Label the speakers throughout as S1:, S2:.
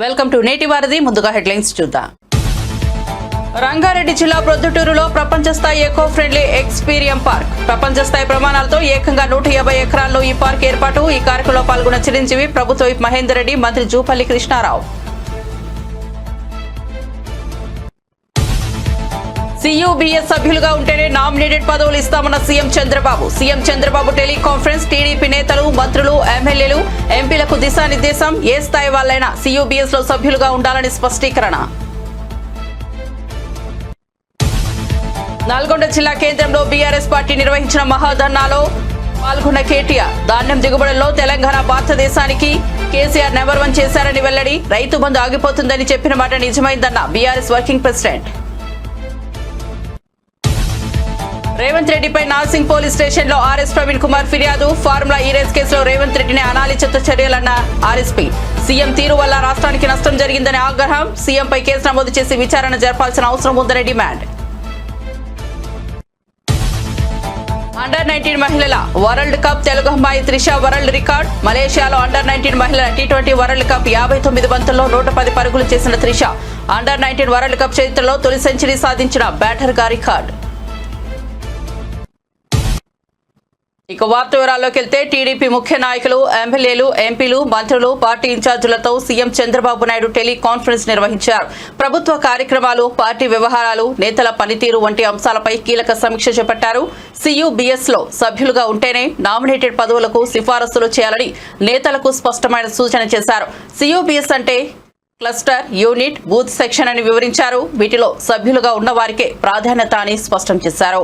S1: Welcome to నేటి వారధి. ముందుగా హెడ్లైన్స్ చూద్దాం. రంగారెడ్డి జిల్లా ప్రొద్దుటూరులో ప్రపంచ స్థాయి ఎకో ఫ్రెండ్లీ ఎక్స్పీరియం పార్క్. ప్రపంచ స్థాయి ప్రమాణాలతో ఏకంగా 150 ఎకరాల్లో ఈ పార్క్ ఏర్పాటు. ఈ కార్యక్రమంలో పాల్గొన్న చిరంజీవి, ప్రభుత్వ విప్ మహేందర్ రెడ్డి, మంత్రి జూపల్లి కృష్ణారావు. సియుబిఎస్ సభ్యులుగా ఉంటేనే నామినేటెడ్ పదవులు ఇస్తామన్న CM Chandrababu. CM Chandrababu teleconference. TDP నేతలు, మంత్రులు, ఎమ్మెల్యేలు, ఎంపీలకు దిశానిర్దేశం. ఏ స్థాయి వాళ్లైనా సియుబిఎస్ లో సభ్యులుగా ఉండాలని స్పష్టీకరణ. నల్గొండ జిల్లా కేంద్రంలో బీఆర్ఎస్ పార్టీ నిర్వహించిన మహాధర్నాలో పాల్గొన్న కేటీఆర్. ధాన్యం దిగుబడుల్లో తెలంగాణ భారతదేశానికి కేసీఆర్ నెంబర్ 1 చేశారని వెల్లడి. రైతు బంధు ఆగిపోతుందని చెప్పిన మాట నిజమైందన్న బీఆర్ఎస్ వర్కింగ్ ప్రెసిడెంట్. రేవంత్ రెడ్డిపై నార్సింగ్ పోలీస్ స్టేషన్ లో ఆర్ఎస్ ప్రవీణ్ కుమార్ ఫిర్యాదు. ఫార్ములా ఈ రేస్ కేసులో రేవంత్ రెడ్డిని అనాలోచిత చర్యలన్న ఆర్ఎస్పీ. సీఎం తీరు వల్ల రాష్ట్రానికి నష్టం జరిగిందని ఆగ్రహం. సీఎంపై కేసు నమోదు చేసి విచారణ జరపాల్సిన అవసరం ఉందని డిమాండ్. అండర్-19 మహిళల వరల్డ్ కప్. తెలుగు అమ్మాయి త్రిష వరల్డ్ రికార్డ్. మలేషియాలో అండర్-19 మహిళల T20 వరల్డ్ కప్ 59 బంతుల్లో 110 పరుగులు చేసిన త్రిష అండర్-19 వరల్డ్ కప్ చరిత్రలో తొలి సెంచరీ సాధించిన బ్యాటర్గా రికార్డ్. ఇక వార్త వివరాల్లోకి వెళ్తే, టీడీపీ ముఖ్య నాయకులు, ఎమ్మెల్యేలు, ఎంపీలు, మంత్రులు, పార్టీ ఇన్ఛార్జీలతో సీఎం చంద్రబాబు నాయుడు టెలికాన్ఫరెన్స్ నిర్వహించారు. ప్రభుత్వ కార్యక్రమాలు, పార్టీ వ్యవహారాలు, నేతల పనితీరు వంటి అంశాలపై కీలక సమీక్ష చేపట్టారు. సియుబిఎస్ లో సభ్యులుగా ఉంటేనే నామినేటెడ్ పదవులకు సిఫారసులు చేయాలని నేతలకు స్పష్టమైన సూచన చేశారు. సియుబిఎస్ అంటే క్లస్టర్, యూనిట్, బూత్ సెక్షన్ అని వివరించారు. వీటిలో సభ్యులుగా ఉన్న వారికే ప్రాధాన్యత అని స్పష్టం చేశారు.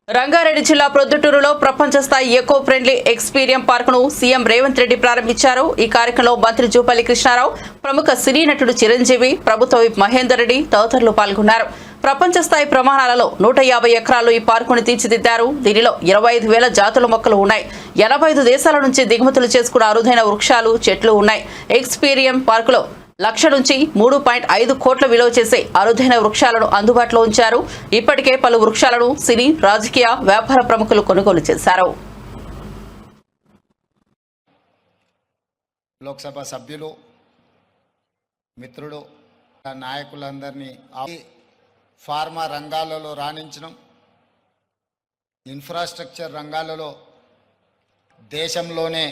S1: రంగారెడ్డి జిల్లా ప్రొద్దుటూరులో ప్రపంచ స్థాయి ఎకో ఫ్రెండ్లీ ఎక్స్పీరియం పార్క్ ను సీఎం రేవంత్ రెడ్డి ప్రారంభించారు. ఈ కార్యక్రమంలో మంత్రి జూపల్లి కృష్ణారావు, ప్రముఖ సినీ నటుడు చిరంజీవి, ప్రభుత్వ విప్ మహేందర్ రెడ్డి తదితరులు పాల్గొన్నారు. ప్రపంచ స్థాయి ప్రమాణాలలో 150 ఎకరాల్లో ఈ పార్కును తీర్చిదిద్దారు. దీనిలో 25,000 జాతుల మొక్కలు ఉన్నాయి. 85 దేశాల నుంచి దిగుమతులు చేసుకున్న అరుదైన వృక్షాలు, చెట్లు ఉన్నాయి. ఎక్స్పీరియం పార్కులో 1,00,000 నుంచి 3.5 కోట్ల విలువ చేసే అరుదైన వృక్షాలను అందుబాటులో ఉంచారు. ఇప్పటికే పలు వృక్షాలను సినీ, రాజకీయ, వ్యాపార ప్రముఖులు కొనుగోలు చేశారు.
S2: లోక్సభ సభ్యులు, మిత్రులు, నాయకులందరినీ ఫార్మా రంగాలలో రాణించడం, ఇన్ఫ్రాస్ట్రక్చర్ రంగాలలో దేశంలోనే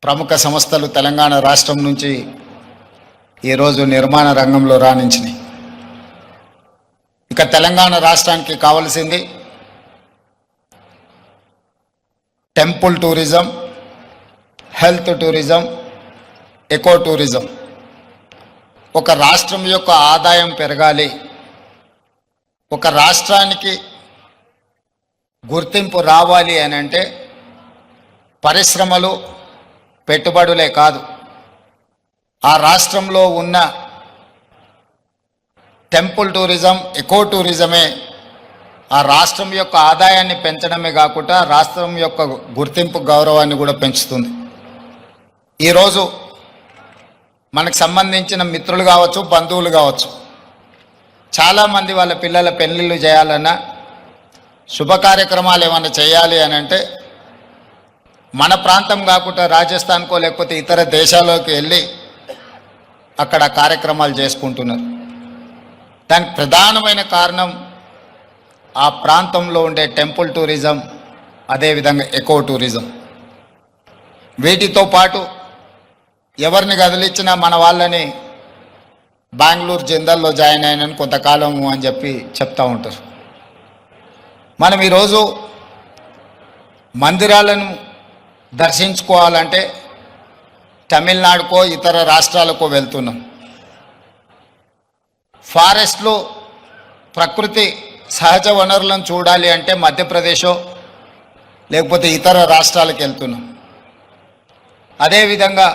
S2: ప్రముఖ సంస్థలు తెలంగాణ రాష్ట్రం నుంచి ఈరోజు నిర్మాణ రంగంలో రాణించినాయి. ఇక తెలంగాణ రాష్ట్రానికి కావలసింది temple tourism, health tourism, eco tourism. ఒక రాష్ట్రం యొక్క ఆదాయం పెరగాలి, ఒక రాష్ట్రానికి గుర్తింపు రావాలి అని అంటే పరిశ్రమలు, పెట్టుబడులే కాదు, ఆ రాష్ట్రంలో ఉన్న టెంపుల్ టూరిజం, ఎకో టూరిజమే ఆ రాష్ట్రం యొక్క ఆదాయాన్ని పెంచడమే కాకుండా రాష్ట్రం యొక్క గుర్తింపు, గౌరవాన్ని కూడా పెంచుతుంది. ఈరోజు మనకు సంబంధించిన మిత్రులు కావచ్చు, బంధువులు కావచ్చు, చాలామంది వాళ్ళ పిల్లల పెళ్ళిళ్ళు చేయాలన్నా, శుభ కార్యక్రమాలు ఏమైనా చేయాలి అని అంటే మన ప్రాంతం కాకుండా రాజస్థాన్కో లేకపోతే ఇతర దేశాల్లోకి వెళ్ళి అక్కడ కార్యక్రమాలు చేసుకుంటున్నారు. దానికి ప్రధానమైన కారణం ఆ ప్రాంతంలో ఉండే టెంపుల్ టూరిజం, అదేవిధంగా ఎకో టూరిజం. వీటితో పాటు ఎవరిని కదిలిచ్చినా మన వాళ్ళని బెంగళూరు జిందాల్లో జాయిన్ అయినని కొంతకాలము అని చెప్పి చెప్తూ ఉంటారు. మనం ఈరోజు మందిరాలను దర్శించుకోవాలంటే తమిళనాడుకో ఇతర రాష్ట్రాలకో వెళ్తున్నాం. ఫారెస్ట్లో ప్రకృతి సహజ వనరులను చూడాలి అంటే మధ్యప్రదేశో లేకపోతే ఇతర రాష్ట్రాలకు వెళ్తున్నాం. అదేవిధంగా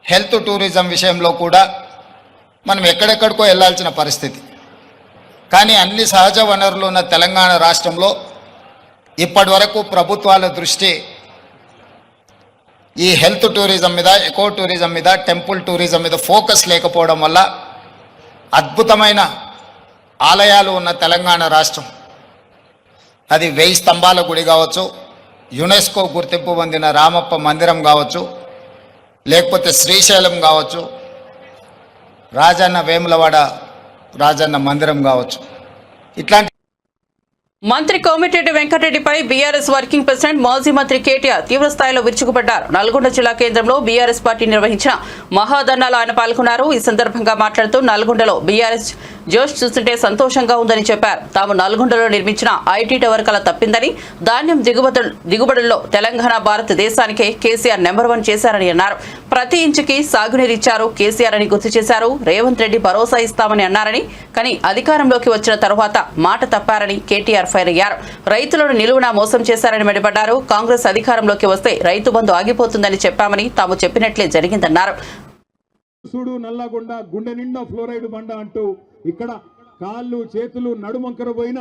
S2: హెల్త్ టూరిజం విషయంలో కూడా మనం ఎక్కడెక్కడికో వెళ్ళాల్సిన పరిస్థితి. కానీ అన్ని సహజ వనరులు ఉన్న తెలంగాణ రాష్ట్రంలో ఇప్పటి వరకు ప్రభుత్వాల దృష్టి ఈ హెల్త్ టూరిజం మీద, ఎకో టూరిజం మీద, టెంపుల్ టూరిజం మీద ఫోకస్ లేకపోవడం వల్ల అద్భుతమైన ఆలయాలు ఉన్న తెలంగాణ రాష్ట్రం, అది 1000 స్తంభాల గుడి కావచ్చు, యునెస్కో గుర్తింపు పొందిన రామప్ప మందిరం కావచ్చు, లేకపోతే శ్రీశైలం కావచ్చు, రాజన్న వేములవాడ రాజన్న మందిరం కావచ్చు, ఇట్లాంటి
S1: మంత్రి కోమిటిరెడ్డి వెంకటరెడ్డిపై బీఆర్ఎస్ వర్కింగ్ ప్రెసిడెంట్ మాజీ మంత్రి కేటీఆర్ తీవ్రస్థాయిలో విరుచుకుపడ్డారు. నల్గొండ జిల్లా కేంద్రంలో బీఆర్ఎస్ పార్టీ నిర్వహించిన మహాధర్నాలో ఆయన పాల్గొన్నారు. ఈ సందర్భంగా మాట్లాడుతూ నల్గొండలో బీఆర్ఎస్ జోష్ చూస్తుంటే సంతోషంగా ఉందని చెప్పారు. తాము నల్గొండలో నిర్మించిన ఐటీ టవర్ కల తప్పిందని, ధాన్యం దిగుబడుల్లో తెలంగాణ భారతదేశానికే కేసీఆర్ నెంబర్ 1 చేశారని అన్నారు. ప్రతి ఇంచుకి సాగునీరిచ్చారు కేసీఆర్ అని గుర్తు చేశారు. రేవంత్ రెడ్డి భరోసా ఇస్తామని అన్నారని, కానీ అధికారంలోకి వచ్చిన తరువాత మాట తప్పారని కేటీఆర్ ఫైర్ అయ్యారు. రైతులను నిలువునా మోసం చేశారని మండిపడ్డారు. కాంగ్రెస్ అధికారంలోకి వస్తే రైతు బంధు ఆగిపోతుందని చెప్పామని, తాము చెప్పినట్లే జరిగిందన్నారు.
S3: చూడు నల్లగొండ గుండె నిండా ఫ్లోరైడ్ బండ అంటూ ఇక్కడ కాళ్ళు చేతులు నడుమంకర పోయిన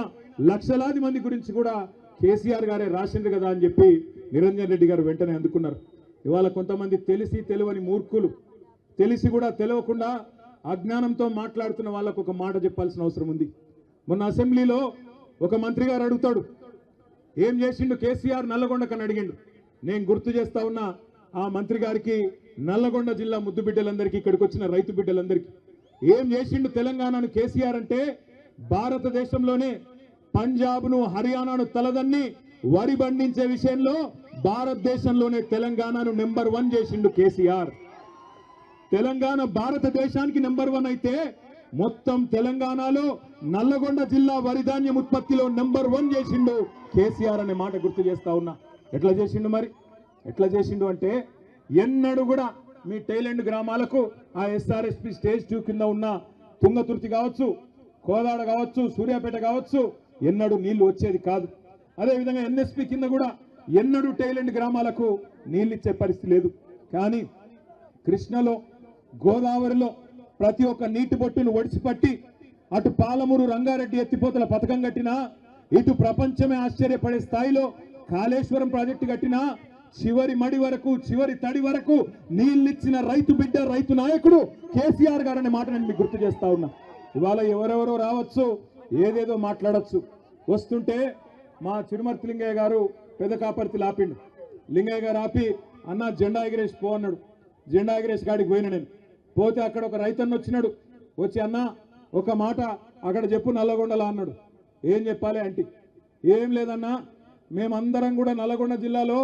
S3: లక్షలాది మంది గురించి కూడా కేసీఆర్ గారే రాసింది కదా అని చెప్పి నిరంజన్ రెడ్డి గారు వెంటనే అందుకున్నారు. ఇవాళ కొంతమంది తెలిసి తెలియని మూర్ఖులు, తెలిసి కూడా తెలియకుండా అజ్ఞానంతో మాట్లాడుతున్న వాళ్ళకు ఒక మాట చెప్పాల్సిన అవసరం ఉంది. మొన్న అసెంబ్లీలో ఒక మంత్రి గారు అడుగుతాడు, ఏం చేసిండు కేసీఆర్ నల్లగొండకని అడిగిండు. నేను గుర్తు చేస్తా ఉన్నా ఆ మంత్రి గారికి, నల్లగొండ జిల్లా ముద్దు బిడ్డలందరికీ, ఇక్కడికి వచ్చిన రైతు బిడ్డలందరికీ ఏం చేసిండు తెలంగాణను కేసీఆర్ అంటే, భారతదేశంలోనే పంజాబ్ను హర్యానాను తలదన్ని వరి పండించే విషయంలో భారతదేశంలోనే తెలంగాణను నెంబర్ 1 చేసిండు కేసీఆర్. తెలంగాణ భారతదేశానికి నెంబర్ 1 అయితే మొత్తం తెలంగాణలో నల్లగొండ జిల్లా వరిధాన్యం ఉత్పత్తిలో నెంబర్ 1 చేసిండు కేసీఆర్ అనే మాట గుర్తు చేస్తా ఉన్నా. ఎట్లా చేసిండు మరి? ఎట్లా చేసిండు అంటే, ఎన్నడూ కూడా మీ టైలెండ్ గ్రామాలకు ఆ ఎస్ఆర్ఎస్పి స్టేజ్ 2 కింద ఉన్న తుంగతుర్తి కావచ్చు, కోదాడ కావచ్చు, సూర్యాపేట కావచ్చు, ఎన్నడూ నీళ్లు వచ్చేది కాదు. అదేవిధంగా ఎన్ఎస్పి కింద కూడా ఎన్నడూ టైలెండ్ గ్రామాలకు నీళ్ళు ఇచ్చే పరిస్థితి లేదు. కానీ కృష్ణలో, గోదావరిలో ప్రతి ఒక్క నీటి బొట్టును ఒడిసిపట్టి అటు పాలమూరు రంగారెడ్డి ఎత్తిపోతల పథకం కట్టినా, ఇటు ప్రపంచమే ఆశ్చర్యపడే స్థాయిలో కాళేశ్వరం ప్రాజెక్టు కట్టినా, చివరి మడి వరకు, చివరి తడి వరకు నీళ్ళిచ్చిన రైతు బిడ్డ, రైతు నాయకుడు కేసీఆర్ గారు అనే మాట నేను మీకు గుర్తు చేస్తా ఉన్నా. ఇవాళ ఎవరెవరో రావచ్చు, ఏదేదో మాట్లాడచ్చు. వస్తుంటే మా చిరుమర్తి లింగయ్య గారు పెద్ద కాపర్తి ఆపిండు. లింగయ్య గారు ఆపి, అన్న జెండా ఎగిరేసి పో అన్నాడు. జెండా ఎగిరేసి కాడికి పోయినా నేను. పోతే అక్కడ ఒక రైతన్న వచ్చినాడు. వచ్చి, అన్న ఒక మాట అక్కడ చెప్పు నల్లగొండలా అన్నాడు. ఏం చెప్పాలి అంటే, ఏం లేదన్నా, మేమందరం కూడా నల్లగొండ జిల్లాలో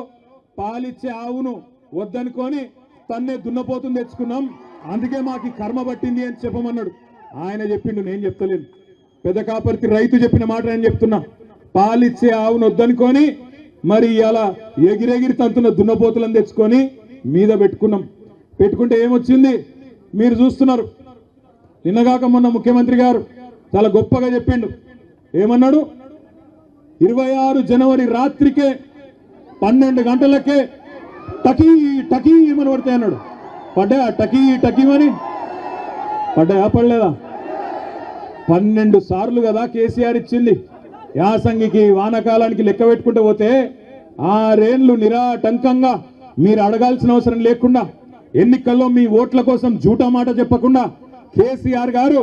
S3: పాలిచ్చే ఆవును వద్దనుకొని తన్నే దున్నపోతుని తెచ్చుకున్నాం, అందుకే మాకు ఈ కర్మ పట్టింది అని చెప్పమన్నాడు. ఆయన చెప్పిండు, నేను చెప్తలేను. పెద్ద కాపర్తి రైతు చెప్పిన మాట నేను చెప్తున్నా. పాలిచ్చే ఆవును వద్దనుకొని మరి ఇలా ఎగిరెగిరి తంతున్న దున్నపోతులను తెచ్చుకొని మీద పెట్టుకున్నాం. పెట్టుకుంటే ఏమొచ్చింది మీరు చూస్తున్నారు. నిన్నగాక మొన్న ముఖ్యమంత్రి గారు చాలా గొప్పగా చెప్పిండు. ఏమన్నాడు? 26 జనవరి రాత్రికే 12 గంటలకే టకీ టకీ ఏమని పడతాయి అన్నాడు. పడ్డా టకీ టకీమని? పడ్డాయా? పడలేదా? 12 సార్లు కదా కేసీఆర్ ఇచ్చింది. యాసంగికి, వానకాలానికి లెక్క పెట్టుకుంటూ పోతే 6 ఏళ్లు నిరాటంకంగా మీరు అడగాల్సిన అవసరం లేకుండా, ఎన్నికల్లో మీ ఓట్ల కోసం జూటా మాట చెప్పకుండా కేసీఆర్ గారు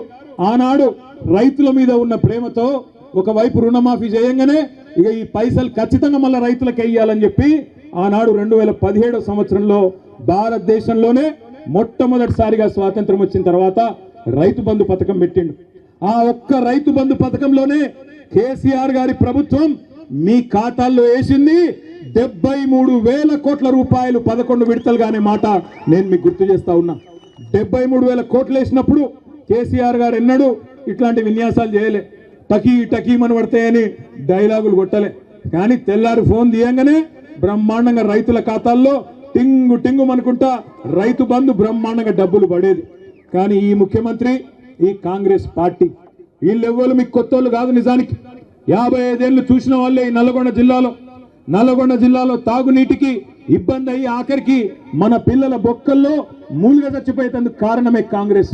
S3: ఆనాడు రైతుల మీద ఉన్న ప్రేమతో ఒకవైపు రుణమాఫీ చేయంగానే ఇక ఈ పైసలు ఖచ్చితంగా మళ్ళీ రైతులకు వేయాలని చెప్పి ఆనాడు 2017 సంవత్సరంలో భారతదేశంలోనే మొట్టమొదటిసారిగా స్వాతంత్రం వచ్చిన తర్వాత రైతు బంధు పథకం పెట్టిండు. ఆ ఒక్క రైతు బంధు పథకంలోనే కేసీఆర్ గారి ప్రభుత్వం మీ ఖాతాల్లో వేసింది 73,000 కోట్ల రూపాయలు 11 విడతలుగానే మాట నేను మీకు గుర్తు చేస్తా ఉన్నా. 73,000 కోట్లు వేసినప్పుడు కేసీఆర్ గారు ఎన్నడూ ఇట్లాంటి విన్యాసాలు చేయలే. టకీ టకీమని పడతాయని డైలాగులు కొట్టలే. కానీ తెల్లారి ఫోన్ తీయంగానే బ్రహ్మాండంగా రైతుల ఖాతాల్లో టింగు టింగు అనుకుంటా రైతు బంధు బ్రహ్మాండంగా డబ్బులు పడేది. కానీ ఈ ముఖ్యమంత్రి, ఈ కాంగ్రెస్ పార్టీ వీళ్ళెవ్వరు మీకు కొత్తోళ్ళు కాదు. నిజానికి 55 ఏళ్ళు చూసిన వాళ్ళే ఈ నల్లగొండ జిల్లాలో తాగునీటికి ఇబ్బంది అయ్యి ఆఖరికి మన పిల్లల బొక్కల్లో మూలుగా చచ్చిపోయేందుకు కారణమే కాంగ్రెస్.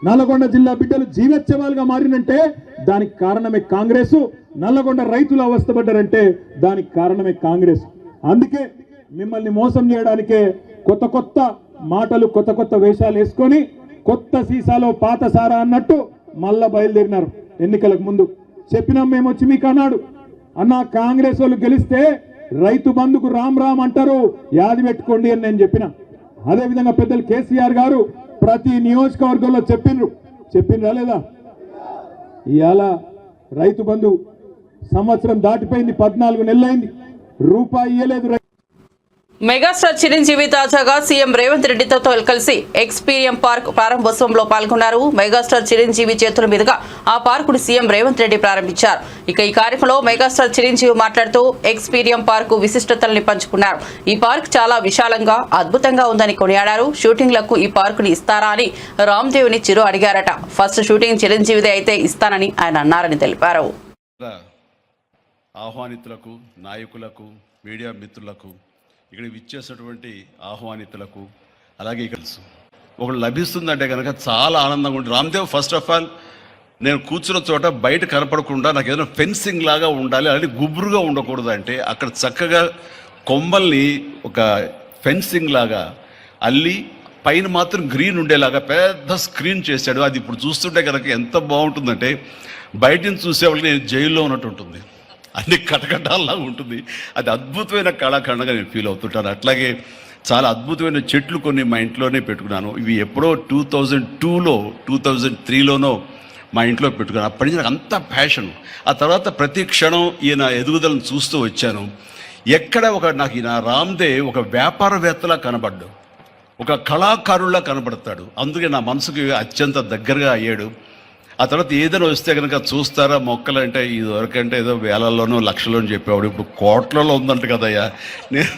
S3: నల్లగొండ జిల్లా బిడ్డలు జీవోత్సవాలుగా మారినంటే దానికి కారణమే కాంగ్రెస్. నల్లగొండ రైతులు అవస్థపడ్డారంటే దానికి కారణమే కాంగ్రెస్. అందుకే మిమ్మల్ని మోసం చేయడానికే కొత్త కొత్త మాటలు, కొత్త కొత్త వేషాలు వేసుకొని కొత్త సీసాలో పాత సారా అన్నట్టు మళ్ళా బయలుదేరినారు. ఎన్నికలకు ముందు చెప్పినాం మేము వచ్చి మీకు అన్నాడు, అన్న కాంగ్రెస్ వాళ్ళు గెలిస్తే రైతు బంధుకు రామ్ రామ్ అంటారు, యాది పెట్టుకోండి అని నేను చెప్పిన. అదేవిధంగా పెద్దలు కేసీఆర్ గారు ప్రతి నియోజకవర్గంలో చెప్పిండ్రా లేదా? ఇవాళ రైతు బంధు సంవత్సరం దాటిపోయింది, 14 నెలలైంది, రూపాయి ఇయ్యలేదు.
S1: మెగాస్టార్ చిరంజీవి తాజాగా సీఎం రేవంత్ రెడ్డితో కలిసి ఎక్స్పీరియం పార్క్ ప్రారంభోత్సవంలో పాల్గొన్నారు. మెగాస్టార్ చిరంజీవి చేతుల మీదుగా ఆ పార్కును సీఎం రేవంత్ రెడ్డి ప్రారంభించారు. ఇక ఈ కార్యక్రమంలో మెగాస్టార్ చిరంజీవి మాట్లాడుతూ ఎక్స్పీరియం పార్కు విశిష్టతల్ని పంచుకున్నారు. ఈ పార్క్ చాలా విశాలంగా అద్భుతంగా ఉందని కొనియాడారు. షూటింగ్లకు ఈ పార్కుని ఇస్తారా అని రామ్దేవ్ని చిరు అడిగారట. ఫస్ట్ షూటింగ్ చిరంజీవిదే అయితే ఇస్తానని ఆయన అన్నారని తెలిపారు.
S4: ఆహ్వానితులకు, నాయకులకు, మీడియా మిత్రులకు, ఇక్కడ విచ్చేసినటువంటి ఆహ్వానితులకు, అలాగే తెలుసు ఒకటి లభిస్తుందంటే కనుక చాలా ఆనందంగా ఉంటుంది. రామ్దేవ్ ఫస్ట్ ఆఫ్ ఆల్ నేను కూర్చున్న చోట బయట కనపడకుండా నాకు ఏదైనా ఫెన్సింగ్ లాగా ఉండాలి, అలాంటి గుబురుగా ఉండకూడదు అంటే అక్కడ చక్కగా కొమ్మల్ని ఒక ఫెన్సింగ్ లాగా అల్లి పైన మాత్రం గ్రీన్ ఉండేలాగా పెద్ద స్క్రీన్ చేశాడు. అది ఇప్పుడు చూస్తుంటే కనుక ఎంత బాగుంటుందంటే బయట నుంచి చూసేవాళ్ళకి నేను జైల్లో ఉన్నట్టు ఉంటుంది, అన్ని కటకటాల్లాగా ఉంటుంది. అది అద్భుతమైన కళాఖండంగా నేను ఫీల్ అవుతుంటాను. అట్లాగే చాలా అద్భుతమైన చెట్లు కొన్ని మా ఇంట్లోనే పెట్టుకున్నాను. ఇవి ఎప్పుడో 2002లో 2003లోనో మా ఇంట్లో పెట్టుకున్నాను. అప్పటి నుంచి నాకు అంత ప్యాషన్. ఆ తర్వాత ప్రతి క్షణం ఈయన ఎదుగుదలను చూస్తూ వచ్చాను. ఎక్కడ నాకు ఈయన రామ్దేవ్ ఒక వ్యాపారవేత్తలా కనబడ్డాడు, ఒక కళాకారుల్లా కనబడతాడు. అందుకే నా మనసుకి అత్యంత దగ్గరగా అయ్యాడు. ఆ తర్వాత ఏదైనా వస్తే కనుక చూస్తారా మొక్కలు అంటే ఇది వరకంటే ఏదో వేలల్లోనో లక్షల్లోనూ చెప్పేవాడు, ఇప్పుడు కోట్లలో ఉందంట కదయ్యా. నేను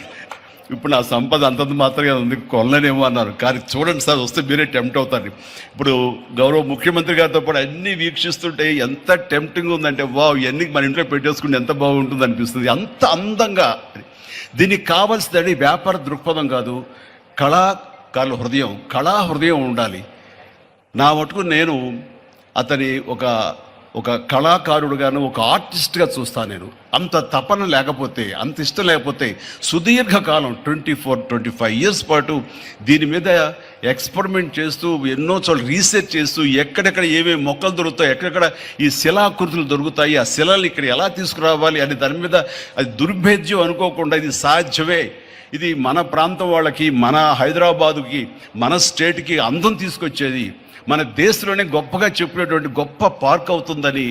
S4: ఇప్పుడు నా సంపద అంతంత మాత్రమే ఉంది, కొనలేనేమో అన్నారు. కానీ చూడండి సార్, వస్తే మీరే టెంప్ట్ అవుతారు. ఇప్పుడు గౌరవ ముఖ్యమంత్రి గారితో పాటు అన్నీ వీక్షిస్తుంటే ఎంత టెంప్టింగ్ ఉందంటే వావ్, ఇవన్నీ మన ఇంట్లో పెట్టేసుకుంటే ఎంత బాగుంటుంది అనిపిస్తుంది. అంత అందంగా. దీనికి కావాల్సిందని వ్యాపార దృక్పథం కాదు, కళాకారుల హృదయం, కళా హృదయం ఉండాలి. నా మటుకు నేను అతని ఒక కళాకారుడుగాను, ఒక ఆర్టిస్ట్గా చూస్తాను. నేను అంత తపన లేకపోతే, అంత ఇష్టం లేకపోతే సుదీర్ఘకాలం 24-25 ఇయర్స్ పాటు దీని మీద ఎక్స్పెరిమెంట్ చేస్తూ, ఎన్నో చోట్ల రీసెర్చ్ చేస్తూ, ఎక్కడెక్కడ ఏమేమి మొక్కలు దొరుకుతాయి, ఎక్కడెక్కడ ఈ శిలాకృతులు దొరుకుతాయి, ఆ శిలలు ఇక్కడ ఎలా తీసుకురావాలి అని దాని మీద అది దుర్భేద్యం అనుకోకుండా ఇది సాధ్యమే, ఇది మన ప్రాంతం వాళ్ళకి, మన హైదరాబాదుకి, మన స్టేట్కి అందం తీసుకొచ్చేది, మన దేశంలోనే గొప్పగా చెప్పినటువంటి గొప్ప పార్క్ అవుతుందని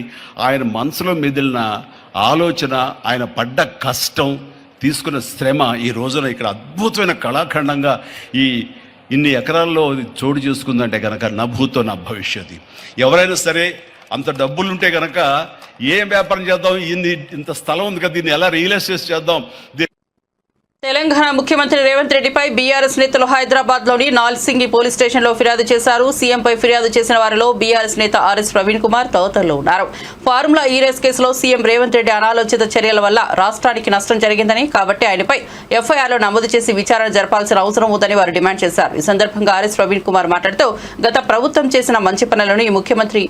S4: ఆయన మనసులో మెదిలిన ఆలోచన, ఆయన పడ్డ కష్టం, తీసుకున్న శ్రమ ఈ రోజున ఇక్కడ అద్భుతమైన కళాఖండంగా ఇన్ని ఎకరాల్లో చోటు చేసుకుందంటే కనుక నభూతో నా భవిష్యత్తు. ఎవరైనా సరే అంత డబ్బులుంటే కనుక ఏం వ్యాపారం చేద్దాం, ఇంత స్థలం ఉంది కదా, దీన్ని ఎలా రియల్ ఎస్టేట్ చేద్దాం.
S1: తెలంగాణ ముఖ్యమంత్రి రేవంత్ రెడ్డిపై బీఆర్ఎస్ నేతలు హైదరాబాద్లోని నాల్సింగి పోలీస్ స్టేషన్లో ఫిర్యాదు చేశారు. సీఎంపై ఫిర్యాదు చేసిన వారిలో బీఆర్ఎస్ నేత ఆర్ఎస్ ప్రవీణ్ కుమార్ తదితరులు ఉన్నారు. ఫార్ములా ఈ రేస్ కేసులో సీఎం రేవంత్ రెడ్డి అనాలోచిత చర్యల వల్ల రాష్ట్రానికి నష్టం జరిగిందని, కాబట్టి ఆయనపై ఎఫ్ఐఆర్లో నమోదు చేసి విచారణ జరపాల్సిన అవసరం ఉందని వారు డిమాండ్ చేశారు. ఈ సందర్భంగా ఆర్ఎస్ ప్రవీణ్ కుమార్ మాట్లాడుతూ గత ప్రభుత్వం చేసిన మంచి పనులను ఈ ముఖ్యమంత్రి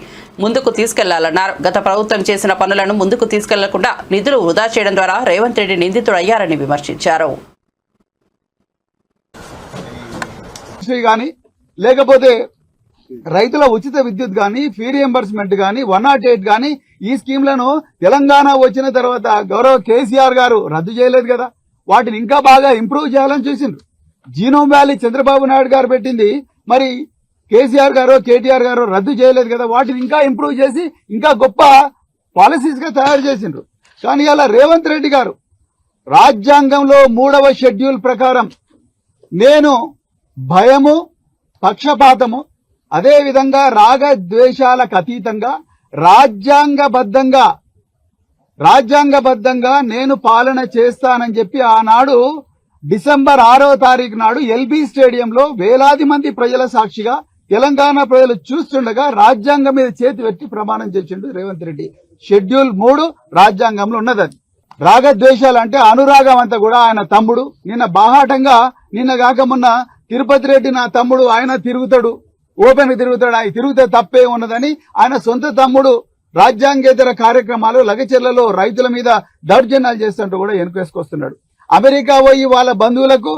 S1: ముందుకు తీసుకెళ్లాలన్నారు. గత ప్రభుత్వం చేసిన పనులను ముందుకు తీసుకెళ్లకుండా నిధులు వృధా చేయడం ద్వారా రేవంత్ రెడ్డి నిందితుడయ్యారని విమర్శించారు.
S5: కానీ లేకపోతే రైతుల ఉచిత విద్యుత్ కానీ, ఫీ రియంబర్స్మెంట్ కానీ, 108 కానీ, ఈ స్కీమ్లను తెలంగాణ వచ్చిన తర్వాత గౌరవ కేసీఆర్ గారు రద్దు చేయలేదు కదా. వాటిని ఇంకా బాగా ఇంప్రూవ్ చేయాలని చూసిండ్రు. జీనోమ్ వ్యాలీ చంద్రబాబు నాయుడు గారు పెట్టింది, మరి కేసీఆర్ గారు, కేటీఆర్ గారు రద్దు చేయలేదు కదా. వాటిని ఇంకా ఇంప్రూవ్ చేసి ఇంకా గొప్ప పాలసీస్ గా తయారు చేసిండ్రు. కానీ అలా రేవంత్ రెడ్డి గారు రాజ్యాంగంలో 3వ షెడ్యూల్ ప్రకారం నేను భయము, పక్షపాతము, అదేవిధంగా రాగద్వేషాలకు అతీతంగా రాజ్యాంగబద్ధంగా నేను పాలన చేస్తానని చెప్పి ఆనాడు డిసెంబర్ 6వ తారీఖు నాడు ఎల్బీ స్టేడియంలో వేలాది మంది ప్రజల సాక్షిగా తెలంగాణ ప్రజలు చూస్తుండగా రాజ్యాంగం మీద చేతి పెట్టి ప్రమాణం చేసిండు రేవంత్ రెడ్డి. షెడ్యూల్ 3 రాజ్యాంగంలో ఉన్నది. అది రాగద్వేషాలు అంటే అనురాగం అంతా కూడా ఆయన తమ్ముడు. నిన్న కాక మొన్న తిరుపతి రెడ్డి నా తమ్ముడు, ఆయన తిరుగుతాడు, ఓపెన్ తిరుగుతాడు, ఆయన తిరిగితే తప్పే ఉన్నదని ఆయన సొంత తమ్ముడు రాజ్యాంగేతర కార్యక్రమాలు లగచెర్లలో రైతుల మీద దౌర్జన్యాలు చేస్తుంటూ కూడా వెనుకేసుకొస్తున్నాడు. అమెరికా పోయి వాళ్ళ బంధువులకు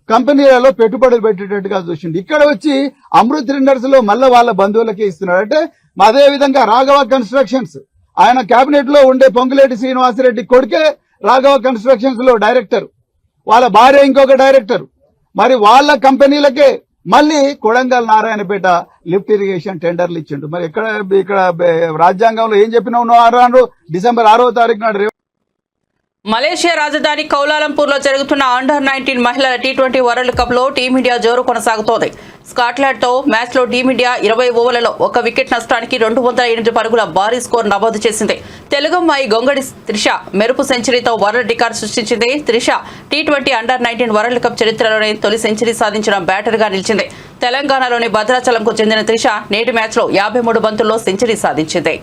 S5: కంపెనీలలో పెట్టుబడులు పెట్టేటట్టుగా చూసిండు. ఇక్కడ వచ్చి అమృత్ రెండర్స్ లో మళ్ళీ వాళ్ళ బంధువులకే ఇస్తున్నాడు. అంటే అదే విధంగా రాఘవ కన్స్ట్రక్షన్స్, ఆయన కేబినెట్ లో ఉండే పొంగులేటి శ్రీనివాసరెడ్డి కొడుకే రాఘవ కన్స్ట్రక్షన్స్ లో డైరెక్టర్, వాళ్ళ భార్య ఇంకొక డైరెక్టర్. మరి వాళ్ళ కంపెనీలకే మళ్ళీ కొడంగల్ నారాయణపేట లిఫ్ట్ ఇరిగేషన్ టెండర్లు ఇచ్చిండు. మరి ఇక్కడ రాజ్యాంగంలో ఏం చెప్పినావు? డిసెంబర్ 6వ తారీఖు నాడు
S1: మలేషియా రాజధాని కౌలాలంపూర్ లో జరుగుతున్న అండర్-19 మహిళల టీ20 వరల్డ్ కప్ లో టీమిండియా జోరు కొనసాగుతోంది. స్కాట్లాండ్ తో మ్యాచ్ లో టీమిండియా 20 ఓవర్లలో 1 వికెట్ నష్టానికి 208 పరుగుల భారీ స్కోర్ నమోదు చేసింది. తెలుగమ్మాయి గొంగడి త్రిష మెరుపు సెంచరీతో వరల్డ్ రికార్డు సృష్టించింది. Trisha T20 under-19 world cup చరిత్రలోనే తొలి సెంచరీ సాధించిన బ్యాటర్ గా నిలిచింది. తెలంగాణలోని భద్రాచలంకు చెందిన త్రిష నేటి మ్యాచ్ లో 53 బంతుల్లో సెంచరీ సాధించింది.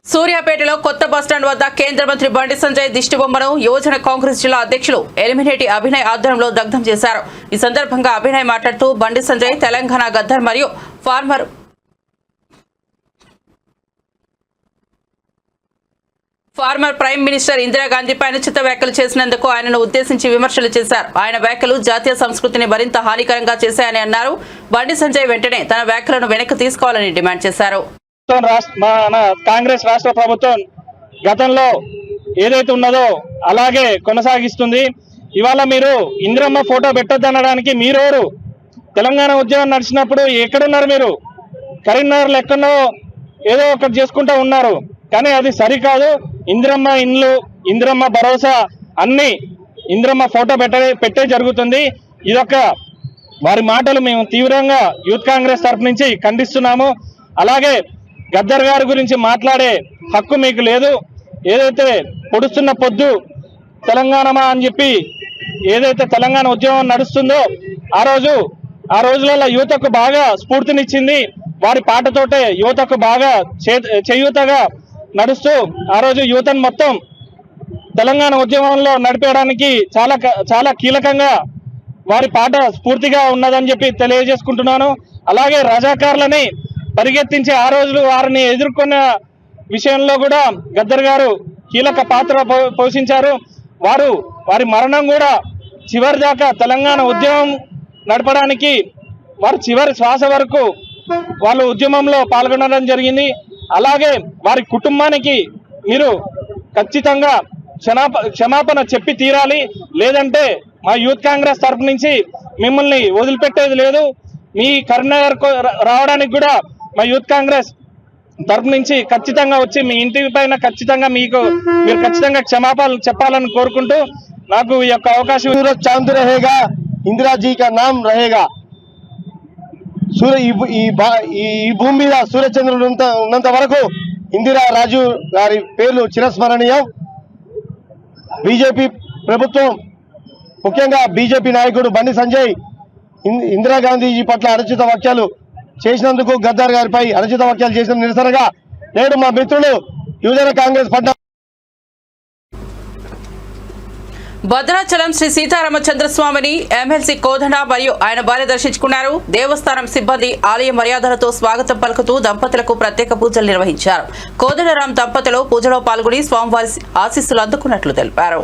S1: సూర్యాపేటలో కొత్త బస్టాండ్ వద్ద కేంద్ర మంత్రి బండి సంజయ్ దిష్టిబొమ్మను యువజన కాంగ్రెస్ జిల్లా అధ్యక్షులు ఎలిమినేటి అభినయ్ ఆధ్వర్యంలో దగ్ధం చేశారు. ఈ సందర్భంగా అభినయ్ మాట్లాడుతూ బండి సంజయ్ తెలంగాణ గద్దర్ మరియు ఫార్మర్ ప్రైమ్ మినిస్టర్ ఇందిరాగాంధీపై అనుచిత వ్యాఖ్యలు చేసినందుకు ఆయనను ఉద్దేశించి విమర్శలు చేశారు. ఆయన వ్యాఖ్యలు జాతీయ సంస్కృతిని మరింత హానికరంగా చేశాయని అన్నారు. బండి సంజయ్ వెంటనే తన వ్యాఖ్యలను వెనక్కి తీసుకోవాలని డిమాండ్ చేశారు.
S6: మన కాంగ్రెస్ రాష్ట్ర ప్రభుత్వం గతంలో ఏదైతే ఉన్నదో అలాగే కొనసాగిస్తుంది. ఇవాళ మీరు ఇందిరమ్మ ఫోటో పెట్టొద్దనడానికి మీరెవరు? తెలంగాణ ఉద్యమం నడిచినప్పుడు ఎక్కడున్నారు మీరు? కరీంనగర్లో ఎక్కడో ఏదో ఒకటి చేసుకుంటూ ఉన్నారు, కానీ అది సరికాదు. ఇందిరమ్మ ఇండ్లు, ఇందిరమ్మ భరోసా అన్ని ఇందిరమ్మ ఫోటో పెట్టే జరుగుతుంది. ఇదొక వారి మాటలు మేము తీవ్రంగా యూత్ కాంగ్రెస్ తరఫు నుంచి ఖండిస్తున్నాము. అలాగే గద్దర్ గారి గురించి మాట్లాడే హక్కు మీకు లేదు. ఏదైతే పొడుస్తున్న పొద్దు తెలంగాణమా అని చెప్పి ఏదైతే తెలంగాణ ఉద్యమం నడుస్తుందో ఆ రోజులలో యువతకు బాగా స్ఫూర్తినిచ్చింది. వారి పాటతోటే యువతకు బాగా చేయూతగా నడుస్తూ ఆ రోజు యువతను మొత్తం తెలంగాణ ఉద్యమంలో నడిపేయడానికి చాలా కీలకంగా వారి పాట స్ఫూర్తిగా ఉన్నదని చెప్పి తెలియజేసుకుంటున్నాను. అలాగే రజాకారులని పరిగెత్తించి ఆ రోజులు వారిని ఎదుర్కొన్న విషయంలో కూడా గద్దర్ గారు కీలక పాత్ర పోషించారు. వారి మరణం కూడా చివరి దాకా తెలంగాణ ఉద్యమం నడపడానికి వారి చివరి శ్వాస వరకు వాళ్ళు ఉద్యమంలో పాల్గొనడం జరిగింది. అలాగే వారి కుటుంబానికి మీరు ఖచ్చితంగా క్షమాపణ చెప్పి తీరాలి. లేదంటే మా యూత్ కాంగ్రెస్ తరఫు నుంచి మిమ్మల్ని వదిలిపెట్టేది లేదు. మీ కరీంనగర్ రావడానికి కూడా మా యూత్ కాంగ్రెస్ తరఫు నుంచి ఖచ్చితంగా వచ్చి మీ ఇంటి పైన ఖచ్చితంగా మీరు ఖచ్చితంగా క్షమాపణలు చెప్పాలని కోరుకుంటూ నాకు ఈ యొక్క అవకాశం.
S7: सूरज चांद रहेगा, इंदिरा जी का नाम रहेगा. ఈ భూమి మీద సూర్యచంద్రుడు ఉన్నంత వరకు ఇందిరా రాజు గారి పేర్లు చిరస్మరణీయం. బీజేపీ ప్రభుత్వం, ముఖ్యంగా బీజేపీ నాయకుడు బండి సంజయ్ ఇందిరాగాంధీజీ పట్ల అనుచిత వ్యాఖ్యలు చేసినందుకు, గద్దర్ గారిపై అనుచిత వ్యాఖ్యలు చేసిన నిరసనగా నేడు మా మిత్రులు యువజన కాంగ్రెస్ పట్ల
S1: భద్రాచలం శ్రీ సీతారామచంద్రస్వామిని ఎమ్మెల్సీ కోదండ మరియు ఆయన భార్య దర్శించుకున్నారు. దేవస్థానం సిబ్బంది ఆలయ మర్యాదలతో స్వాగతం పలుకుతూ దంపతులకు ప్రత్యేక పూజలు నిర్వహించారు. కోదండరాం దంపతులు పూజలో పాల్గొని స్వామివారి ఆశీస్సులు అందుకున్నట్లు తెలిపారు.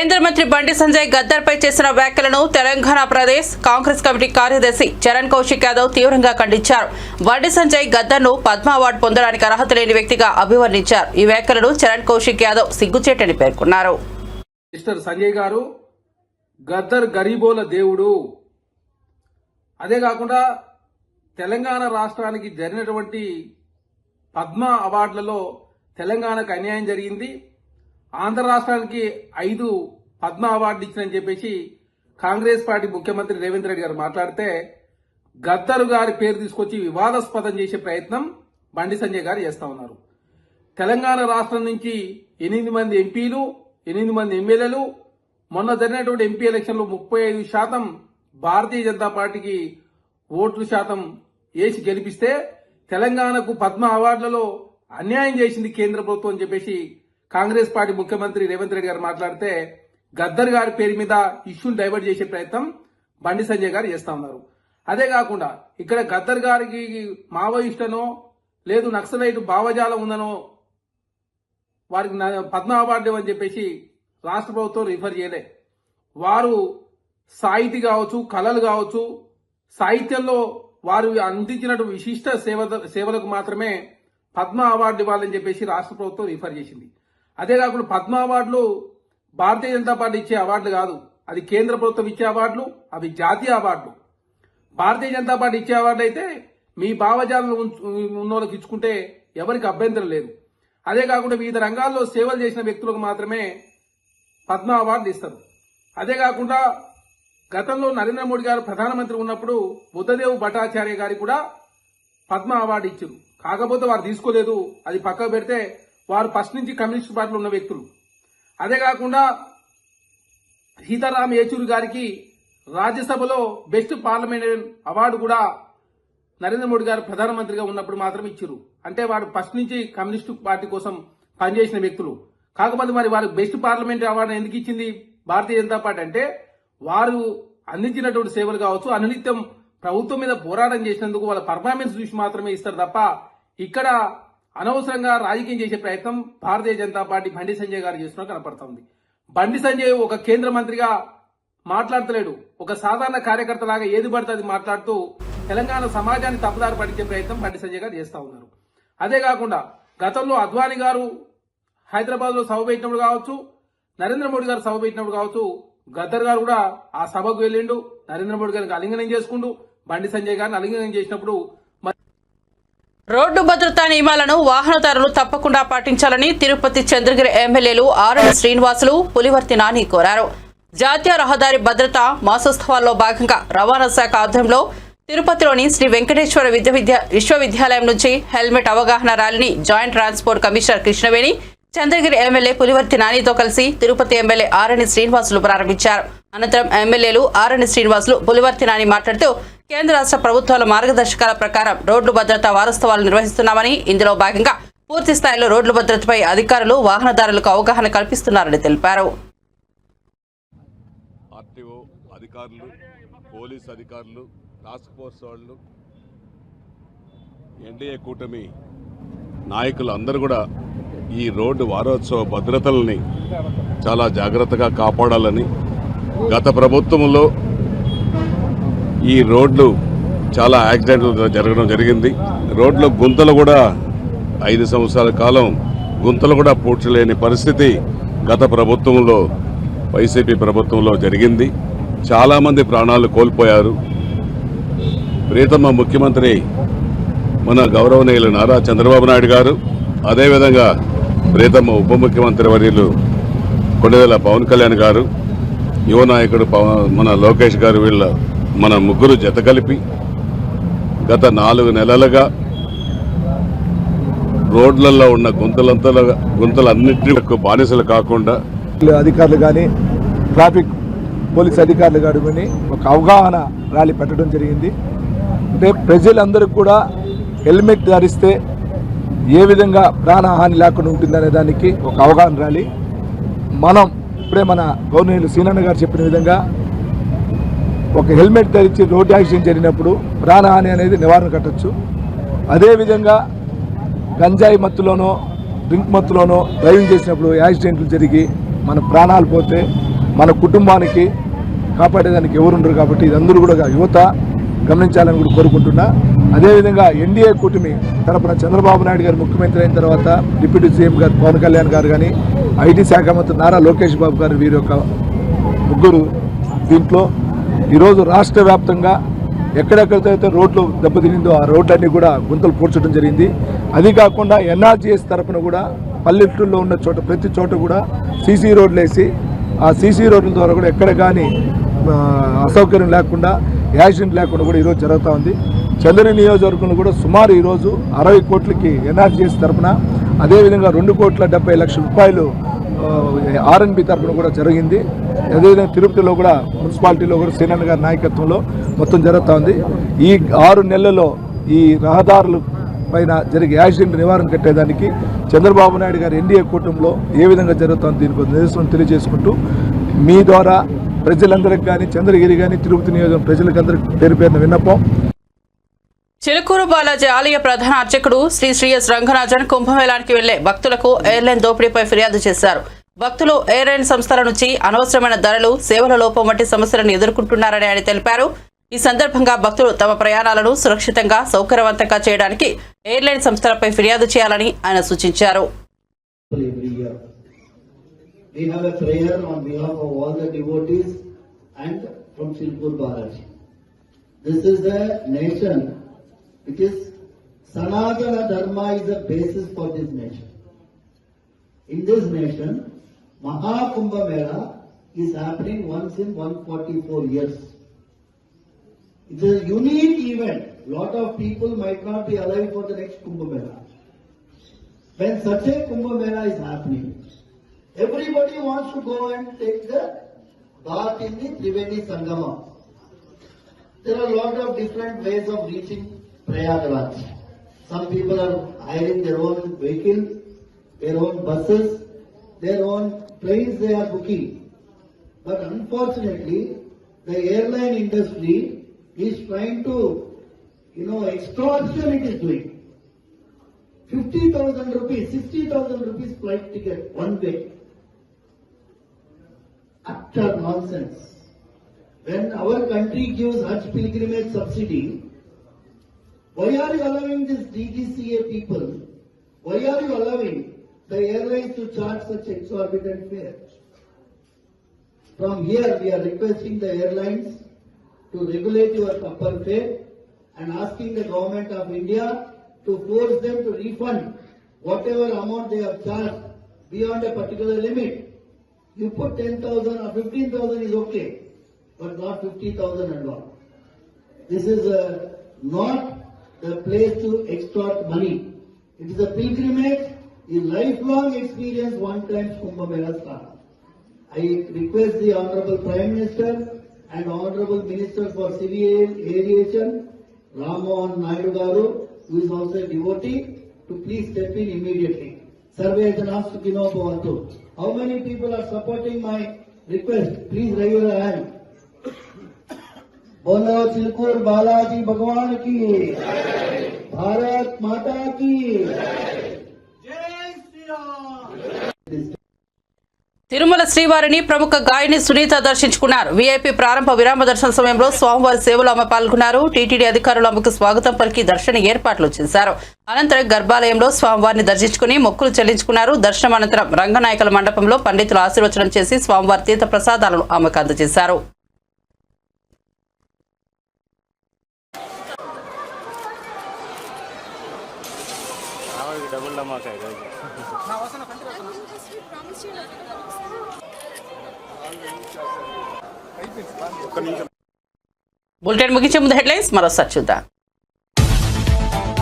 S1: కేంద్ర మంత్రి బండి సంజయ్ గద్దర్పై చేసిన వ్యాఖ్యలను తెలంగాణ ప్రదేశ్ కాంగ్రెస్ కమిటీ కార్యదర్శి చరణ్ కౌశిక్ యాదవ్ తీవ్రంగా ఖండించారు. బండి సంజయ్ గద్దర్ను పద్మ అవార్డు పొందడానికి అర్హత లేని వ్యక్తిగా అభివర్ణించారు. ఈ వ్యాఖ్యలను చరణ్ కౌశిక్ యాదవ్ సిగ్గుచేటని పేర్కొన్నారు.
S8: మిస్టర్ సంజయ్ గారు గద్దర్ గరీబోల దేవుడు, అదే కాకుండా తెలంగాణ రాష్ట్రానికి జరిగినటువంటి పద్మ అవార్డులలో తెలంగాణకు అన్యాయం జరిగింది. ఆంధ్ర రాష్ట్రానికి 5 పద్మ అవార్డులు ఇచ్చినని చెప్పేసి కాంగ్రెస్ పార్టీ ముఖ్యమంత్రి రేవంత్ రెడ్డి గారు మాట్లాడితే గద్దర్ గారి పేరు తీసుకొచ్చి వివాదాస్పదం చేసే ప్రయత్నం బండి సంజయ్ గారు చేస్తా ఉన్నారు. తెలంగాణ రాష్ట్రం నుంచి 8 మంది ఎంపీలు, 8 మంది ఎమ్మెల్యేలు, మొన్న జరిగినటువంటి ఎంపీ ఎలక్షన్లో 35% భారతీయ జనతా పార్టీకి ఓట్ల శాతం వేసి గెలిపిస్తే తెలంగాణకు పద్మ అవార్డులలో అన్యాయం చేసింది కేంద్ర ప్రభుత్వం అని చెప్పేసి కాంగ్రెస్ పార్టీ ముఖ్యమంత్రి రేవంత్ రెడ్డి గారు మాట్లాడితే గద్దర్ గారి పేరు మీద ఇష్యూని డైవర్ట్ చేసే ప్రయత్నం బండి సంజయ్ గారు చేస్తా ఉన్నారు. అదే కాకుండా ఇక్కడ గద్దర్ గారికి మావోయిస్టునో లేదు నక్సలైట్ భావజాలం ఉందనో వారికి పద్మ అవార్డు అని చెప్పేసి రాష్ట్ర ప్రభుత్వం రిఫర్ చేయలే. వారు సాహితీ కావచ్చు, కళలు కావచ్చు, సాహిత్యంలో వారు అందించినటువంటి విశిష్ట సేవలకు మాత్రమే పద్మ అవార్డు ఇవ్వాలని చెప్పేసి రాష్ట్ర ప్రభుత్వం రిఫర్ చేసింది. అదే కాకుండా పద్మ అవార్డులు భారతీయ జనతా పార్టీ ఇచ్చే అవార్డులు కాదు, అది కేంద్ర ప్రభుత్వం ఇచ్చే అవార్డులు, అవి జాతీయ అవార్డులు. భారతీయ జనతా పార్టీ ఇచ్చే అవార్డు అయితే మీ భావజాలను ఉన్నోళ్ళకి ఇచ్చుకుంటే ఎవరికి అభ్యంతరం లేదు. అదే కాకుండా వివిధ రంగాల్లో సేవలు చేసిన వ్యక్తులకు మాత్రమే పద్మ అవార్డులు ఇస్తారు. అదే కాకుండా గతంలో నరేంద్ర మోడీ గారు ప్రధానమంత్రి ఉన్నప్పుడు బుద్ధదేవ్ భట్టాచార్య గారికి కూడా పద్మ అవార్డు ఇచ్చారు. కాకపోతే వారు తీసుకోలేదు, అది పక్కకు పెడితే వారు ఫస్ట్ నుంచి కమ్యూనిస్ట్ పార్టీలో ఉన్న వ్యక్తులు. అదే కాకుండా సీతారాం యేచూరి గారికి రాజ్యసభలో బెస్ట్ పార్లమెంటరీ అవార్డు కూడా నరేంద్ర మోడీ గారు ప్రధానమంత్రిగా ఉన్నప్పుడు మాత్రం ఇచ్చారు. అంటే వారు ఫస్ట్ నుంచి కమ్యూనిస్టు పార్టీ కోసం పనిచేసిన వ్యక్తులు. కాకపోతే మరి వారికి బెస్ట్ పార్లమెంటరీ అవార్డు ఎందుకు ఇచ్చింది భారతీయ జనతా పార్టీ అంటే వారు అందించినటువంటి సేవలు కావచ్చు, అనునిత్యం ప్రభుత్వం మీద పోరాటం చేసినందుకు వాళ్ళ పర్ఫార్మెన్స్ చూసి మాత్రమే ఇస్తారు తప్ప ఇక్కడ అనవసరంగా రాజకీయం చేసే ప్రయత్నం భారతీయ జనతా పార్టీ బండి సంజయ్ గారు చేస్తున్నా కనపడుతుంది. బండి సంజయ్ ఒక కేంద్ర మంత్రిగా మాట్లాడతలేడు, ఒక సాధారణ కార్యకర్త లాగా ఏది పడితే అది మాట్లాడుతూ తెలంగాణ సమాజాన్ని తప్పుదారి పట్టించే ప్రయత్నం బండి సంజయ్ గారు చేస్తా ఉన్నారు. అదే కాకుండా గతంలో అద్వానీ గారు హైదరాబాద్ లో సభ పెట్టినప్పుడు కావచ్చు, నరేంద్ర మోడీ గారు సభ పెట్టినప్పుడు కావచ్చు, గద్దర్ గారు కూడా ఆ సభకు వెళ్ళిండు, నరేంద్ర మోడీ గారికి అలింగనం చేసుకుంటూ బండి సంజయ్ గారిని అలింగనం చేసినప్పుడు
S1: రోడ్డు భద్రతా నియమాలను వాహనదారులు తప్పకుండా పాటించాలని తిరుపతి చంద్రగిరి ఎమ్మెల్యేలు ఆరణి శ్రీనివాసులు, పులివర్తి నాని కోరారు. జాతీయ రహదారి భద్రతా మాసోత్సవాల్లో భాగంగా రవాణా శాఖ ఆధ్వర్యంలో తిరుపతిలోని శ్రీ వెంకటేశ్వర విశ్వవిద్యాలయం నుంచి హెల్మెట్ అవగాహన ర్యాలీని joint transport commissioner Krishnaveni, Chandragiri MLA Pulivarthi నానితో కలిసి తిరుపతి ఎమ్మెల్యే ఆరణి శ్రీనివాసులు ప్రారంభించారు. అనంతరం ఎమ్మెల్యేలు ఆరణి శ్రీనివాసులు, పులివర్తి నాని మాట్లాడుతూ కేంద్ర రాష్ట్ర ప్రభుత్వాల మార్గదర్శకాల ప్రకారం రోడ్డు భద్రతా వారోత్సవాలు నిర్వహిస్తున్నామని, ఇందులో భాగంగా పూర్తి స్థాయిలో రోడ్ల భద్రతపై అధికారులు వాహనదారులకు అవగాహన కల్పిస్తున్నారని తెలిపారు.
S9: ఆర్టీఓ అధికారులు, పోలీస్ అధికారులు, టాస్క్ ఫోర్స్ వాళ్ళు, ఎన్డీఏ కూటమి నాయకులు అందరూ కూడా ఈ రోడ్డు వారోత్సవ భద్రతల్ని చాలా జాగ్రత్తగా కాపాడాలని, గత ప్రభుత్వంలో ఈ రోడ్లు చాలా యాక్సిడెంట్లు జరగడం జరిగింది. రోడ్లో గుంతలు కూడా 5 సంవత్సరాల కాలం గుంతలు కూడా పూడ్చలేని పరిస్థితి గత ప్రభుత్వంలో వైసీపీ ప్రభుత్వంలో జరిగింది. చాలామంది ప్రాణాలు కోల్పోయారు. ప్రియతమ ముఖ్యమంత్రి మన గౌరవనీయులు నారా చంద్రబాబు నాయుడు గారు, అదేవిధంగా ప్రియతమ ఉప ముఖ్యమంత్రి వర్యులు కొణిదెల పవన్ కళ్యాణ్ గారు, యువ నాయకుడు మన లోకేష్ గారు, వీళ్ళ మన ముగ్గురు జత కలిపి గత 4 నెలలుగా రోడ్లలో ఉన్న గుంతలన్నింటికి బానిసలు కాకుండా
S5: అధికారులు కానీ ట్రాఫిక్ పోలీస్ అధికారులు కానీ ఒక అవగాహన ర్యాలీ పెట్టడం జరిగింది. అంటే ప్రజలందరికీ కూడా హెల్మెట్ ధరిస్తే ఏ విధంగా ప్రాణహాని లేకుండా ఉంటుందనే దానికి ఒక అవగాహన ర్యాలీ. మనం ఇప్పుడే మన గవర్నర్ సీనన్న గారు చెప్పిన విధంగా ఒక హెల్మెట్ ధరించి రోడ్డు యాక్సిడెంట్ జరిగినప్పుడు ప్రాణహాని అనేది నివారణ కట్టచ్చు. అదేవిధంగా గంజాయి మత్తులోనో డ్రింక్ మత్తులోనో డ్రైవింగ్ చేసినప్పుడు యాక్సిడెంట్లు జరిగి మన ప్రాణాలు పోతే
S10: మన కుటుంబానికి కాపాడేదానికి ఎవరుండరు. కాబట్టి ఇదందరూ కూడా యువత గమనించాలని కూడా కోరుకుంటున్నా. అదేవిధంగా ఎన్డీఏ కూటమి తరపున చంద్రబాబు నాయుడు గారు ముఖ్యమంత్రి అయిన తర్వాత డిప్యూటీ సీఎం గారు పవన్ కళ్యాణ్ గారు కానీ, ఐటీ శాఖ మంత్రి నారా లోకేష్ బాబు గారు, వీరి యొక్క ముగ్గురు దీంట్లో ఈరోజు రాష్ట్ర వ్యాప్తంగా ఎక్కడెక్కడైతే రోడ్లు దెబ్బతినిందో ఆ రోడ్లన్నీ కూడా గుంతలు పూడ్చడం జరిగింది. అది కాకుండా ఎన్ఆర్జీఎస్ తరపున కూడా పల్లెటూరులో ఉన్న చోట ప్రతి చోట కూడా సీసీ రోడ్లు వేసి ఆ సీసీ రోడ్ల ద్వారా కూడా ఎక్కడ కానీ అసౌకర్యం లేకుండా, యాక్సిడెంట్ లేకుండా కూడా ఈరోజు జరుగుతూ ఉంది. చంద్ర నియోజకవర్గంలో కూడా సుమారు ఈరోజు 60 కోట్లకి ఎన్ఆర్జీఎస్ తరపున, అదేవిధంగా 2,70,00,000 రూపాయలు ఆర్ఎన్బి తరపున కూడా జరిగింది. అదేవిధంగా తిరుపతిలో కూడా మున్సిపాలిటీలో కూడా సీనన్న గారి నాయకత్వంలో మొత్తం జరుగుతూ ఉంది. ఈ 6 నెలల్లో ఈ రహదారుల పైన జరిగే యాక్సిడెంట్ నివారణ కట్టేదానికి చంద్రబాబు నాయుడు గారు ఎన్డీఏ కూటమిలో ఏ విధంగా జరుగుతుంది దీనికి నిరసన తెలియజేసుకుంటూ మీ ద్వారా ప్రజలందరికీ కానీ, చంద్రగిరి కానీ, తిరుపతి నియోజకవర్గం ప్రజలకందరికీ పేరు పేరున విన్నపం.
S1: చిలుకూరు బాలాజీ ఆలయ ప్రధాన అర్చకుడు శ్రీ శ్రీఎస్ రంగరాజన్ కుంభమేళానికి వెళ్లే భక్తులకు ఎయిర్లైన్ దోపిడీపై ఫిర్యాదు చేశారు. భక్తులు ఎయిర్లైన్ సంస్థల నుంచి అనవసరమైన ధరలు, సేవల లోపం వంటి సమస్యలను ఎదుర్కొంటున్నారని ఆయన తెలిపారు. ఈ సందర్భంగా భక్తులు తమ ప్రయాణాలను సురక్షితంగా, సౌకర్యవంతంగా చేయడానికి ఎయిర్లైన్ సంస్థలపై ఫిర్యాదు చేయాలని ఆయన సూచించారు.
S11: We have a prayer on behalf of all the devotees and from Chilkur Balaji. This is the nation which is Sanatana Dharma is the basis for this nation. In this nation, Maha Kumbh Mela is happening once in 144 years. It is a unique event. Lot of people might not be alive for the next Kumbh Mela. When such a Kumbh Mela is happening, everybody wants to go and take the bath in the Triveni Sangama. There are a lot of different ways of reaching Prayagraj. Some people are hiring their own vehicle, their own buses, their own trains they are booking. But unfortunately, the airline industry is trying to, extortion it is doing. 50,000 rupees, 60,000 rupees flight ticket one way. Utter nonsense. When our country gives Hajj pilgrimage subsidy, why are you allowing this DGCA people? Why are you allowing the airlines to charge such exorbitant fare? From here, we are requesting the airlines to regulate your upper fare and asking the government of India to force them to refund whatever amount they have charged beyond a particular limit. You put 10,000 or 15,000 is okay, but not 50,000 and all. This is not the place to extort money. It is a pilgrimage, a lifelong experience, one time Kumbh Mela start. I request the Honorable Prime Minister and Honorable Minister for Civil Aviation, Rammohan Naidu Garu, who is also a devotee, to please step in immediately. Sarve Janas Sukhino Bhavantu. How many people are supporting my request? Please raise your hand. Bolo Chilkur Balaji Bhagwan ki Bharat Mata ki Jai Shri Ram.
S1: Tirumala శ్రీవారిని ప్రముఖ గాయని సునీత దర్శించుకున్నారు. VIP ప్రారంభ విరామ దర్శన సమయంలో స్వామివారి సేవలో ఆమె పాల్గొన్నారు. టీటీడీ అధికారులు ఆమెకు స్వాగతం పలికి దర్శన ఏర్పాట్లు చేశారు. అనంతరం గర్భాలయంలో స్వామివారిని దర్శించుకుని మొక్కులు చెల్లించుకున్నారు. దర్శనం అనంతరం రంగనాయకుల మండపంలో పండితులు ఆశీర్వచనం చేసి స్వామివారి తీర్థ ప్రసాదాలను ఆమెకు అందజేశారు. బులెటిన్ ముగించే ముందు హెడ్లైన్స్ మరోసారి చూద్దాం.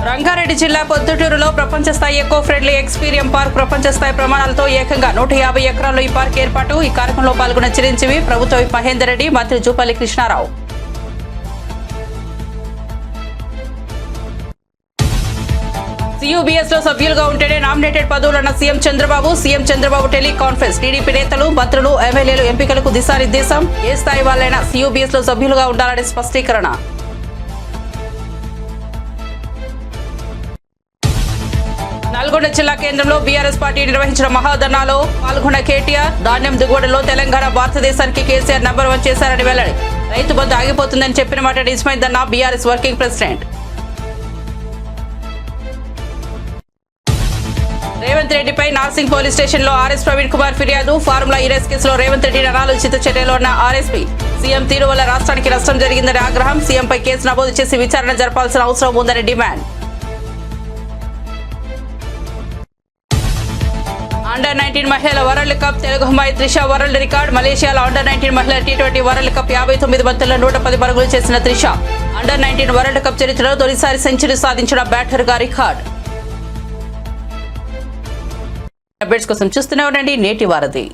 S1: రంగారెడ్డి జిల్లా పొద్దుటూరులో ప్రపంచ స్థాయి ఎకో ఫ్రెండ్లీ ఎక్స్పీరియం పార్క్ ప్రపంచ స్థాయి ప్రమాణాలతో ఏకంగా 150 ఎకరాల్లో ఈ పార్క్ ఏర్పాటు. ఈ కార్యక్రమంలో పాల్గొన్న చిరంజీవి, ప్రభుత్వ మహేందర్ రెడ్డి, మంత్రి జూపల్లి కృష్ణారావు. సియూబీఎస్ లో సభ్యులుగా ఉంటేనే నామినేటెడ్ పదవులన్న సీఎం చంద్రబాబు టెలికాన్ఫరెన్స్. టీడీపీ నేతలు, మంత్రులు, ఎమ్మెల్యేలు ఎంపికలకు దిశానిర్దేశం. ఏ స్థాయి వాళ్ళైనా సియూబీఎస్ లో సభ్యులుగా ఉండాలని స్పష్టీకరణ. నల్గొండ నల్గొండ జిల్లా కేంద్రంలో బీఆర్ఎస్ పార్టీ నిర్వహించిన మహాధర్నాలో పాల్గొన్న కేటీఆర్ ధాన్యం దిగుబడిలో తెలంగాణ భారతదేశానికి కేసీఆర్ నంబర్ 1 చేశారని వెల్లడి. రైతు బంధు ఆగిపోతుందని చెప్పిన మాట నిజమైందన్న బీఆర్ఎస్ వర్కింగ్ ప్రెసిడెంట్. రేవంత్ రెడ్డిపై నార్సింగ్ పోలీస్ స్టేషన్ లో ఆర్ఎస్ ప్రవీణ్ కుమార్ ఫిర్యాదు. ఫార్ములా ఈరేస్ కేసులో రేవంత్ రెడ్డి అనాలోచిత చర్యలో ఉన్న ఆర్ఎస్పీ. సీఎం తీరు వల్ల రాష్ట్రానికి నష్టం జరిగిందని ఆగ్రహం. సీఎంపై కేసు నమోదు చేసి విచారణ జరపాల్సిన అవసరం ఉందని డిమాండ్. అండర్-19 మహిళల వరల్డ్ కప్ తెలుగు అమ్మాయి త్రిష వరల్డ్ రికార్డ్. మలేషియాలో అండర్-19 మహిళల T20 వరల్డ్ కప్ 59 బంతుల్లో 110 పరుగులు చేసిన త్రిష అండర్-19 వరల్డ్ కప్ చరిత్రలో తొలిసారి సెంచరీ సాధించిన బ్యాటర్గా రికార్డ్. అప్డేట్స్ కోసం చూస్తూనే ఉండండి నేటి వారధి.